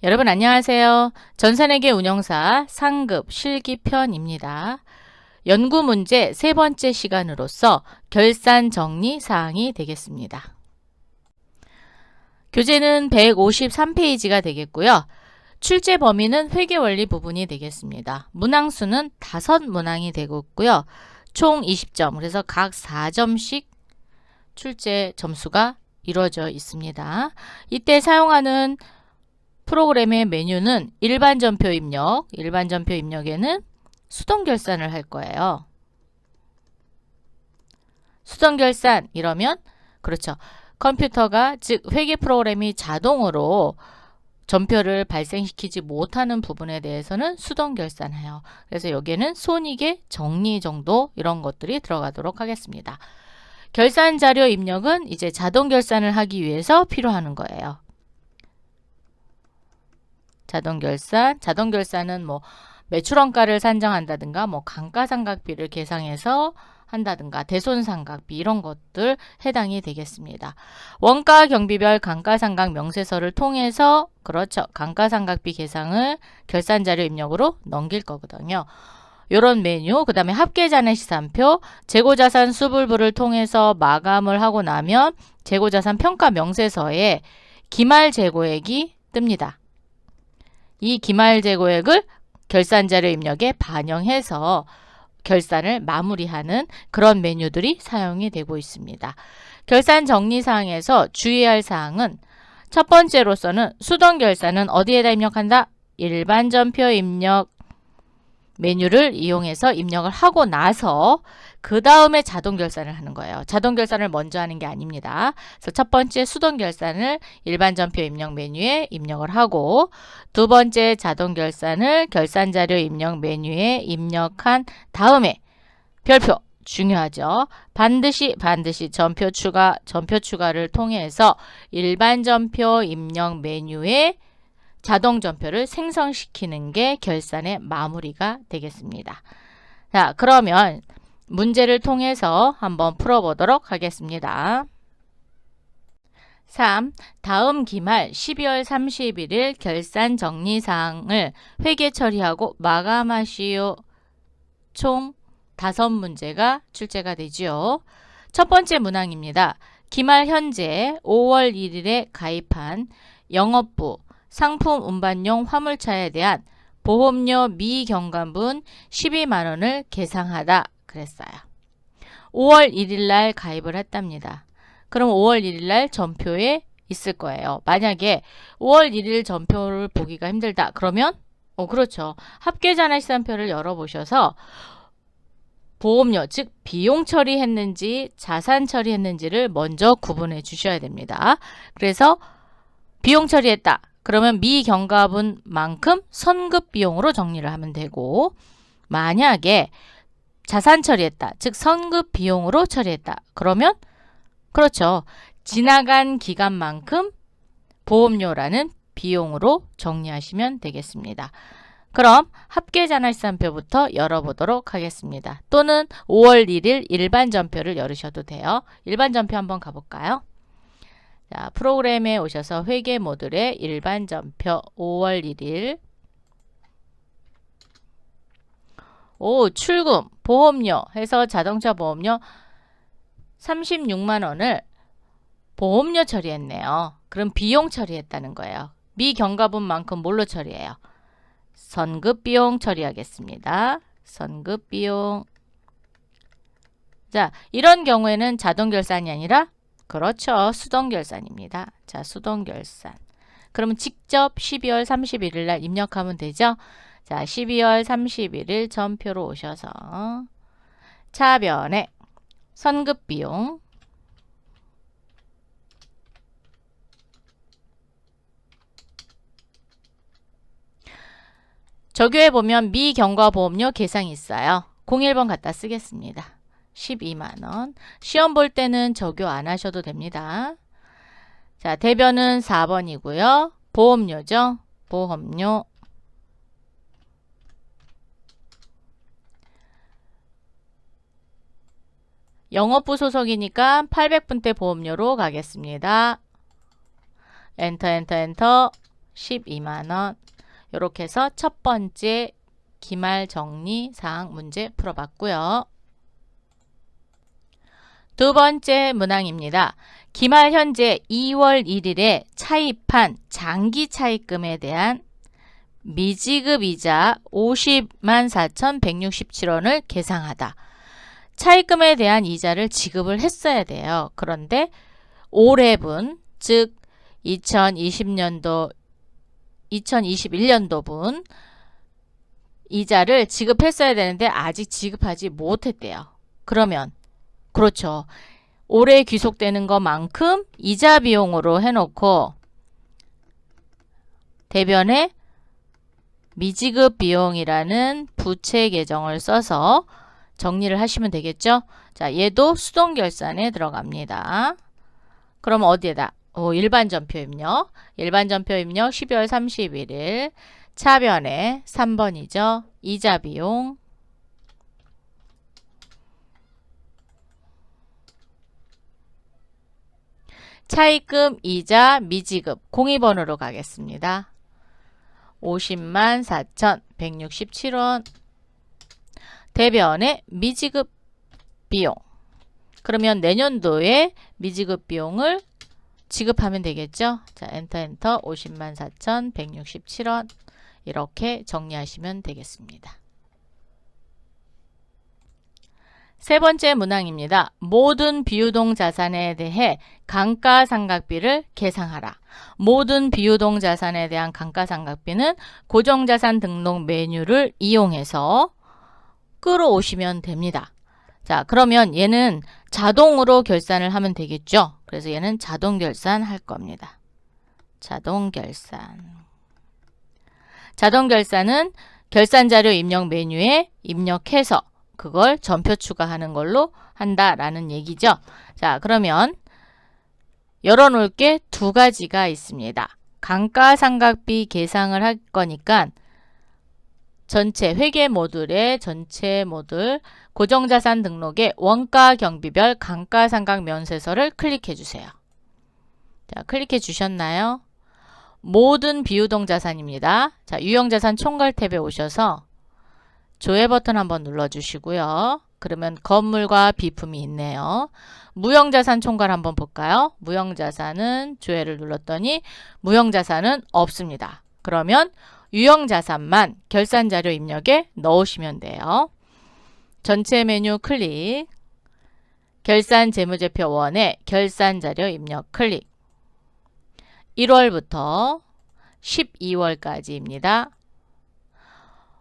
여러분 안녕하세요. 전산회계 운영사 상급 실기편입니다. 연구 문제 세 번째 시간으로서 결산 정리 사항이 되겠습니다. 교재는 153페이지가 되겠고요. 출제 범위는 회계원리 부분이 되겠습니다. 문항수는 5문항이 되고 있고요. 총 20점, 그래서 각 4점씩 출제 점수가 이루어져 있습니다. 이때 사용하는 프로그램의 메뉴는 일반 전표 입력, 일반 전표 입력에는 수동 결산을 할 거예요. 수동 결산 이러면 그렇죠. 컴퓨터가 즉 회계 프로그램이 자동으로 전표를 발생시키지 못하는 부분에 대해서는 수동 결산해요. 그래서 여기에는 손익의 정리 정도 이런 것들이 들어가도록 하겠습니다. 결산 자료 입력은 이제 자동 결산을 하기 위해서 필요한 거예요. 자동 결산은 뭐 매출원가를 산정한다든가 뭐 감가상각비를 계상해서 한다든가 대손상각비 이런 것들 해당이 되겠습니다. 원가 경비별 감가상각 명세서를 통해서 그렇죠. 감가상각비 계상을 결산자료 입력으로 넘길 거거든요. 요런 메뉴, 그 다음에 합계잔해시산표, 재고자산 수불부를 통해서 마감을 하고 나면 재고자산 평가 명세서에 기말재고액이 뜹니다. 이 기말재고액을 결산자료 입력에 반영해서 결산을 마무리하는 그런 메뉴들이 사용이 되고 있습니다. 결산 정리사항에서 주의할 사항은 첫 번째로서는 수동 결산은 어디에다 입력한다? 일반 전표 입력 메뉴를 이용해서 입력을 하고 나서 그 다음에 자동 결산을 하는 거예요. 자동 결산을 먼저 하는 게 아닙니다. 그래서 첫 번째 수동 결산을 일반 전표 입력 메뉴에 입력을 하고 두 번째 자동 결산을 결산 자료 입력 메뉴에 입력한 다음에 별표 중요하죠. 반드시 전표 추가를 통해서 일반 전표 입력 메뉴에 자동 전표를 생성시키는 게 결산의 마무리가 되겠습니다. 자, 그러면 문제를 통해서 한번 풀어보도록 하겠습니다. 3. 다음 기말 12월 31일 결산 정리사항을 회계 처리하고 마감하시오. 총 5문제가 출제가 되지요. 첫 번째 문항입니다. 기말 현재 5월 1일에 가입한 영업부 상품 운반용 화물차에 대한 보험료 미경감분 12만원을 계상하다 그랬어요. 5월 1일 날 가입을 했답니다. 그럼 5월 1일 날 전표에 있을 거예요. 만약에 5월 1일 전표를 보기가 힘들다. 그러면 그렇죠. 합계잔해시산표를 열어보셔서 보험료, 즉 비용 처리했는지 자산 처리했는지를 먼저 구분해 주셔야 됩니다. 그래서 비용 처리했다. 그러면 미경과분만큼 선급 비용으로 정리를 하면 되고 만약에 자산 처리했다. 즉 선급 비용으로 처리했다. 그러면 그렇죠. 지나간 기간만큼 보험료라는 비용으로 정리하시면 되겠습니다. 그럼 합계잔해시산표부터 열어보도록 하겠습니다. 또는 5월 1일 일반 전표를 열으셔도 돼요. 일반 전표 한번 가볼까요? 자, 프로그램에 오셔서 회계 모듈의 일반 전표 5월 1일 출금 보험료 해서 자동차 보험료 36만원을 보험료 처리했네요. 그럼 비용 처리했다는 거예요. 미경과분만큼 뭘로 처리해요? 선급비용 처리하겠습니다. 선급비용. 자, 이런 경우에는 자동 결산이 아니라 그렇죠. 수동 결산입니다. 자, 수동 결산. 그러면 직접 12월 31일 날 입력하면 되죠. 자, 12월 31일 전표로 오셔서 차변에 선급비용 적용해 보면 미경과보험료 계상이 있어요. 01번 갖다 쓰겠습니다. 12만원. 시험 볼 때는 적용 안 하셔도 됩니다. 자, 대변은 4번이고요. 보험료죠. 보험료. 영업부 소속이니까 800분대 보험료로 가겠습니다. 엔터 엔터 엔터. 12만원. 이렇게 해서 첫 번째 기말 정리 사항 문제 풀어봤고요. 두 번째 문항입니다. 기말 현재 2월 1일에 차입한 장기 차입금에 대한 미지급 이자 504,167원을 계상하다. 차입금에 대한 이자를 지급을 했어야 돼요. 그런데 올해분, 즉 2021년도분 이자를 지급했어야 되는데 아직 지급하지 못했대요. 그러면 그렇죠. 올해 귀속되는 것만큼 이자 비용으로 해놓고 대변에 미지급 비용이라는 부채 계정을 써서 정리를 하시면 되겠죠. 자, 얘도 수동결산에 들어갑니다. 그럼 어디에다? 일반 전표 입력. 일반 전표 입력 12월 31일. 차변에 3번이죠. 이자 비용. 차입금, 이자, 미지급, 공의번호로 가겠습니다. 504,167원. 대변에 미지급 비용. 그러면 내년도에 미지급 비용을 지급하면 되겠죠. 자, 엔터 504,167원. 이렇게 정리하시면 되겠습니다. 세 번째 문항입니다. 모든 비유동 자산에 대해 감가상각비를 계상하라. 모든 비유동 자산에 대한 감가상각비는 고정자산 등록 메뉴를 이용해서 끌어오시면 됩니다. 자, 그러면 얘는 자동으로 결산을 하면 되겠죠. 그래서 얘는 자동 결산 할 겁니다. 자동 결산. 자동 결산은 결산자료 입력 메뉴에 입력해서 그걸 전표 추가하는 걸로 한다라는 얘기죠. 자, 그러면 열어놓을 게 두 가지가 있습니다. 감가상각비 계상을 할 거니까 전체 회계 모듈의 전체 모듈 고정자산 등록의 원가 경비별 감가상각 면세서를 클릭해 주세요. 자, 클릭해 주셨나요? 모든 비유동 자산입니다. 자, 유형자산 총괄 탭에 오셔서 조회 버튼 한번 눌러주시고요. 그러면 건물과 비품이 있네요. 무형자산 총괄 한번 볼까요? 무형자산은 조회를 눌렀더니 무형자산은 없습니다. 그러면 유형자산만 결산자료 입력에 넣으시면 돼요. 전체 메뉴 클릭, 결산재무제표 1에 결산자료 입력 클릭. 1월부터 12월까지입니다.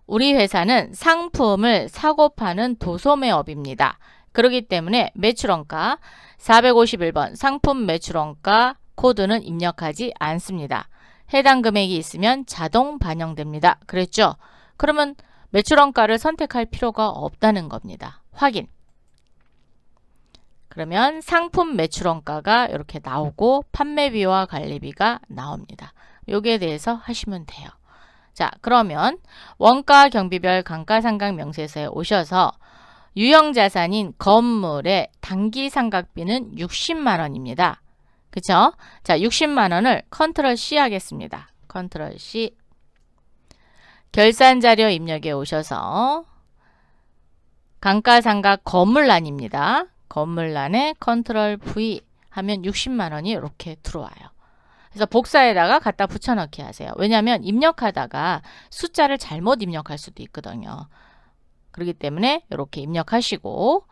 우리 회사는 상품을 사고 파는 도소매업입니다. 그렇기 때문에 매출원가 451번 상품 매출원가 코드는 입력하지 않습니다. 해당 금액이 있으면 자동 반영됩니다. 그랬죠? 그러면 매출원가를 선택할 필요가 없다는 겁니다. 확인. 그러면 상품 매출원가가 이렇게 나오고 판매비와 관리비가 나옵니다. 여기에 대해서 하시면 돼요. 자, 그러면 원가 경비별 감가상각 명세서에 오셔서 유형자산인 건물의 단기상각비는 60만 원입니다. 그쵸? 자, 60만 원을 컨트롤 C 하겠습니다. 컨트롤 C. 결산자료 입력에 오셔서 감가상각 건물란입니다. 건물란에 컨트롤 V 하면 60만 원이 이렇게 들어와요. 그래서 복사에다가 갖다 붙여넣기 하세요. 왜냐하면 입력하다가 숫자를 잘못 입력할 수도 있거든요. 그렇기 때문에 이렇게 입력하시고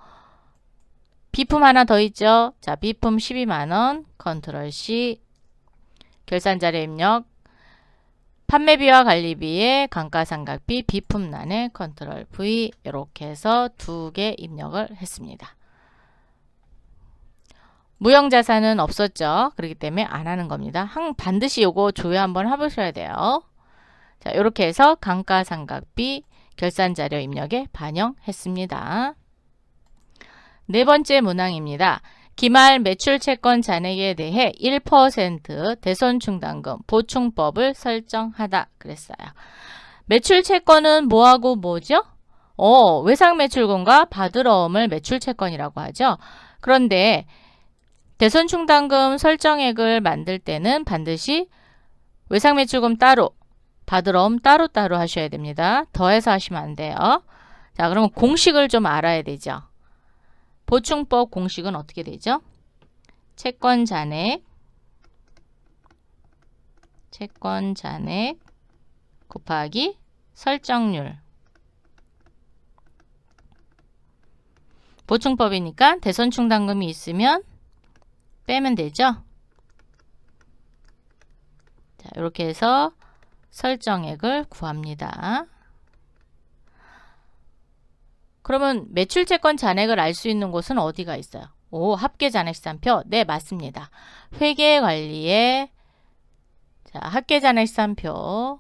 비품 하나 더 있죠. 자, 비품 12만 원 컨트롤 C 결산자료 입력 판매비와 관리비의 감가상각비 비품란에 컨트롤 V 이렇게 해서 두 개 입력을 했습니다. 무형자산은 없었죠. 그렇기 때문에 안 하는 겁니다. 반드시 요거 조회 한번 해보셔야 돼요. 자, 이렇게 해서 감가상각비 결산자료 입력에 반영했습니다. 네 번째 문항입니다. 기말 매출채권 잔액에 대해 1% 대손충당금 보충법을 설정하다 그랬어요. 매출채권은 뭐하고 뭐죠? 외상매출금과 받으러옴을 매출채권이라고 하죠. 그런데 대손충당금 설정액을 만들 때는 반드시 외상매출금 따로, 받으러옴 따로따로 하셔야 됩니다. 더해서 하시면 안 돼요. 자, 그러면 공식을 좀 알아야 되죠. 보충법 공식은 어떻게 되죠? 채권 잔액 곱하기 설정률. 보충법이니까 대손충당금이 있으면 빼면 되죠. 자, 이렇게 해서 설정액을 구합니다. 그러면 매출채권 잔액을 알 수 있는 곳은 어디가 있어요? 오, 합계잔액산표. 네, 맞습니다. 회계관리에 자, 합계잔액산표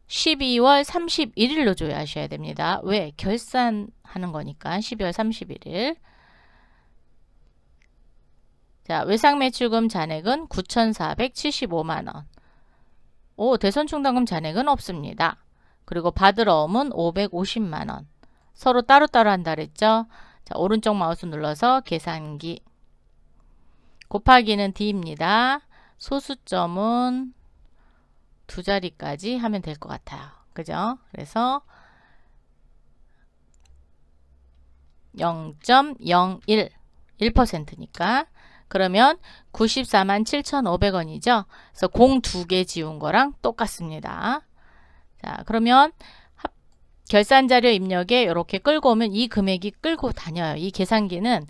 12월 31일로 조회하셔야 됩니다. 왜? 결산하는 거니까 12월 31일. 자, 외상매출금 잔액은 9,475만원. 오, 대손충당금 잔액은 없습니다. 그리고 받으러옴은 550만원. 서로 따로따로 한다 그랬죠? 자, 오른쪽 마우스 눌러서 계산기. 곱하기는 D입니다. 소수점은 두 자리까지 하면 될 것 같아요. 그죠? 그래서 0.01 1%니까 그러면 94만 7,500원이죠. 그래서 공 두 개 지운 거랑 똑같습니다. 자, 그러면 결산자료 입력에 이렇게 끌고 오면 이 금액이 끌고 다녀요. 이 계산기는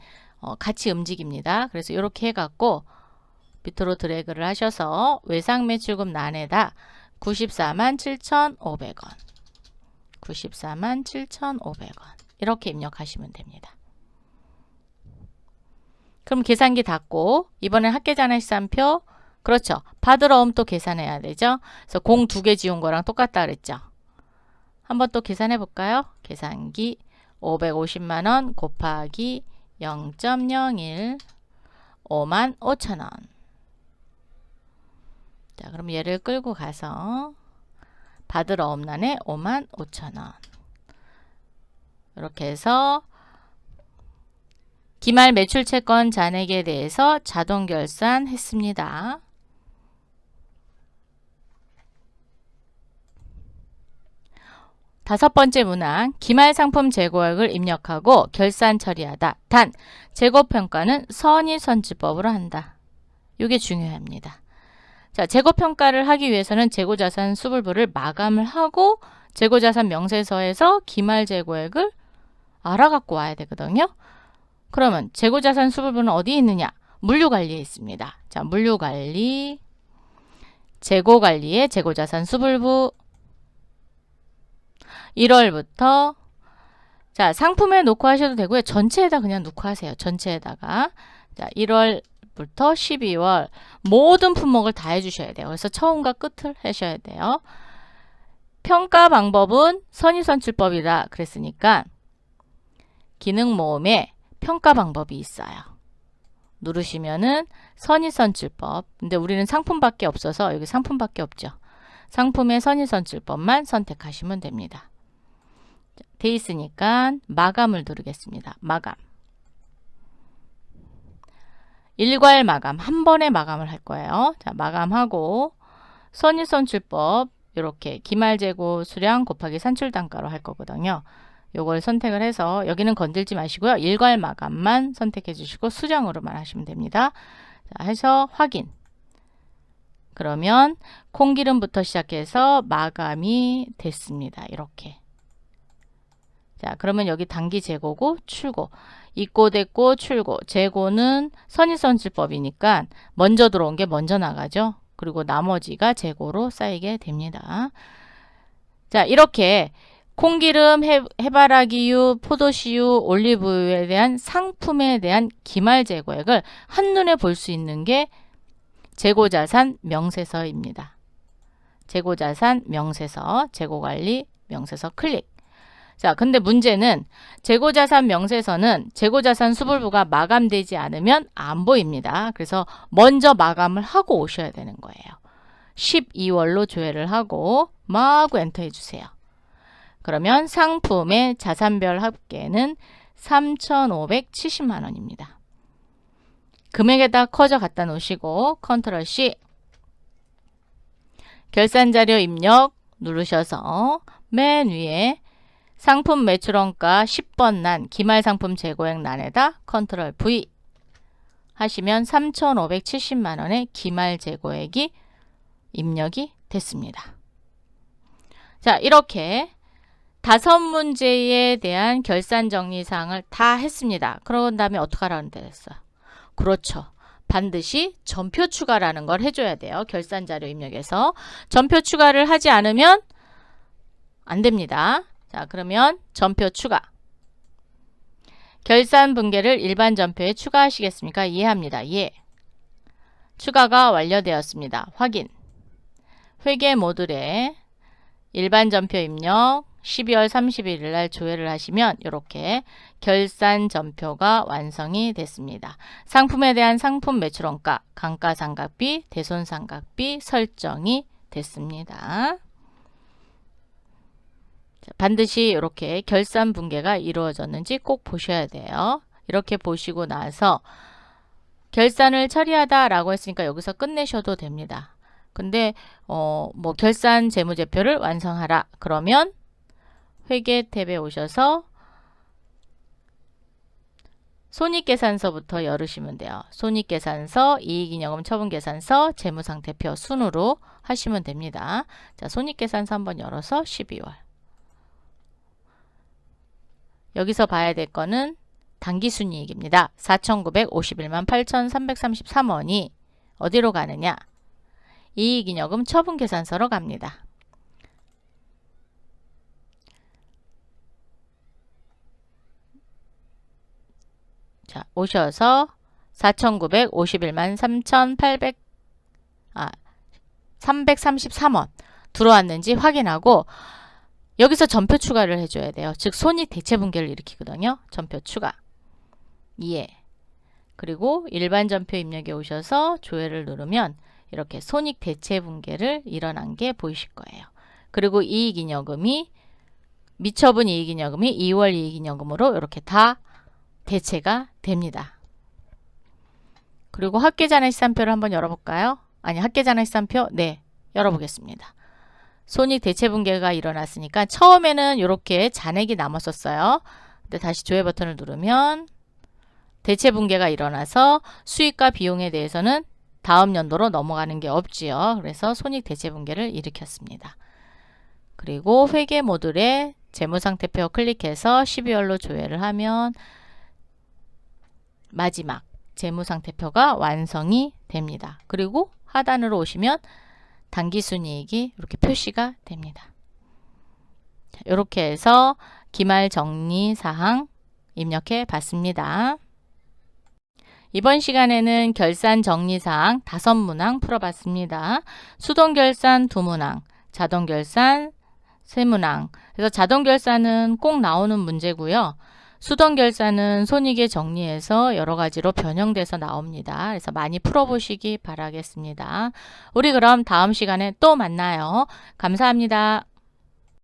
같이 움직입니다. 그래서 이렇게 해갖고 밑으로 드래그를 하셔서 외상매출금 란에다 94만 7,500원 94만 7,500원 이렇게 입력하시면 됩니다. 그럼 계산기 닫고 이번엔 합계잔액산표 그렇죠. 받으러옴 또 계산해야 되죠. 그래서 공 두 개 지운 거랑 똑같다 그랬죠. 한번 또 계산해 볼까요? 계산기 550만원 곱하기 0.01 55,000원. 자, 그럼 얘를 끌고 가서 받으러옴란에 55,000원. 이렇게 해서 기말 매출채권 잔액에 대해서 자동 결산했습니다. 다섯 번째 문항, 기말 상품 재고액을 입력하고 결산 처리하다. 단, 재고평가는 선의선지법으로 한다. 이게 중요합니다. 자, 재고평가를 하기 위해서는 재고자산 수불부를 마감을 하고 재고자산 명세서에서 기말 재고액을 알아갖고 와야 되거든요. 그러면 재고자산 수불부는 어디에 있느냐? 물류관리에 있습니다. 자, 물류관리, 재고관리의 재고자산 수불부 1월부터 자, 상품에 놓고 하셔도 되고요. 전체에다 그냥 놓고 하세요. 전체에다가 자, 1월부터 12월 모든 품목을 다 해주셔야 돼요. 그래서 처음과 끝을 하셔야 돼요. 평가 방법은 선의선출법이다 그랬으니까 기능 모음에 평가 방법이 있어요. 누르시면은 선의선출법. 근데 우리는 상품밖에 없어서 여기 상품밖에 없죠. 상품의 선의선출법만 선택하시면 됩니다. 돼 있으니까 마감을 누르겠습니다. 마감. 일괄 마감. 한 번에 마감을 할 거예요. 자, 마감하고 선의선출법 이렇게 기말재고 수량 곱하기 산출단가로 할 거거든요. 요걸 선택을 해서 여기는 건들지 마시고요. 일괄 마감만 선택해 주시고 수량으로만 하시면 됩니다. 자, 해서 확인. 그러면 콩기름부터 시작해서 마감이 됐습니다. 이렇게. 자, 그러면 여기 단기 재고고 출고. 입고됐고 출고. 재고는 선의선출법이니까 먼저 들어온 게 먼저 나가죠. 그리고 나머지가 재고로 쌓이게 됩니다. 자, 이렇게 콩기름, 해바라기유, 포도씨유, 올리브유에 대한 상품에 대한 기말 재고액을 한눈에 볼 수 있는 게 재고자산 명세서입니다. 재고자산 명세서, 재고관리 명세서 클릭. 자, 근데 문제는 재고자산 명세서는 재고자산 수불부가 마감되지 않으면 안 보입니다. 그래서 먼저 마감을 하고 오셔야 되는 거예요. 12월로 조회를 하고 마구 엔터 해주세요. 그러면 상품의 자산별 합계는 3,570만 원입니다. 금액에다 커져 갖다 놓으시고 컨트롤 C 결산자료 입력 누르셔서 맨 위에 상품 매출원가 10번 란 기말상품 재고액 란에다 컨트롤 V 하시면 3,570만원의 기말 재고액이 입력이 됐습니다. 자, 이렇게 5문제에 대한 결산 정리 사항을 다 했습니다. 그런 다음에 어떻게 하라는 데 됐어요? 그렇죠. 반드시 전표 추가라는 걸 해줘야 돼요. 결산 자료 입력에서. 전표 추가를 하지 않으면 안 됩니다. 자, 그러면 전표 추가. 결산 분계를 일반 전표에 추가하시겠습니까? 이해합니다. 예. 추가가 완료되었습니다. 확인. 회계 모듈에 일반 전표 입력 12월 31일 날 조회를 하시면 이렇게 결산 전표가 완성이 됐습니다. 상품에 대한 상품 매출원가, 감가상각비, 대손상각비 설정이 됐습니다. 반드시 이렇게 결산 분계가 이루어졌는지 꼭 보셔야 돼요. 이렇게 보시고 나서 결산을 처리하다 라고 했으니까 여기서 끝내셔도 됩니다. 근데 뭐 결산 재무제표를 완성하라 그러면 회계 탭에 오셔서 손익계산서부터 열으시면 돼요. 손익계산서, 이익잉여금 처분계산서, 재무상태표 순으로 하시면 됩니다. 자, 손익계산서 한번 열어서 12월. 여기서 봐야 될 거는 당기순이익입니다. 4,951만 8,333원이 어디로 가느냐? 이익잉여금 처분계산서로 갑니다. 자, 오셔서 4,951만 333원 들어왔는지 확인하고 여기서 전표 추가를 해줘야 돼요. 즉 손익 대체 분계를 일으키거든요. 전표 추가. 예. 그리고 일반 전표 입력에 오셔서 조회를 누르면 이렇게 손익 대체 분계를 일어난 게 보이실 거예요. 그리고 이익잉여금이 미처분 이익잉여금이 2월 이익잉여금으로 이렇게 다 대체가 됩니다. 그리고 합계잔액시산표를 한번 열어볼까요? 아니, 합계잔액시산표 네, 열어보겠습니다. 손익 대체 분계가 일어났으니까 처음에는 이렇게 잔액이 남았었어요. 근데 다시 조회 버튼을 누르면 대체 분계가 일어나서 수익과 비용에 대해서는 다음 연도로 넘어가는 게 없지요. 그래서 손익 대체 분계를 일으켰습니다. 그리고 회계 모듈에 재무상태표 클릭해서 12월로 조회를 하면 마지막 재무상태표가 완성이 됩니다. 그리고 하단으로 오시면 당기순이익이 이렇게 표시가 됩니다. 이렇게 해서 기말 정리 사항 입력해 봤습니다. 이번 시간에는 결산 정리 사항 5문항 풀어봤습니다. 수동결산 2문항, 자동결산 3문항. 그래서 자동결산은 꼭 나오는 문제고요. 수동결산은 손익에 정리해서 여러 가지로 변형돼서 나옵니다. 그래서 많이 풀어보시기 바라겠습니다. 우리 그럼 다음 시간에 또 만나요. 감사합니다.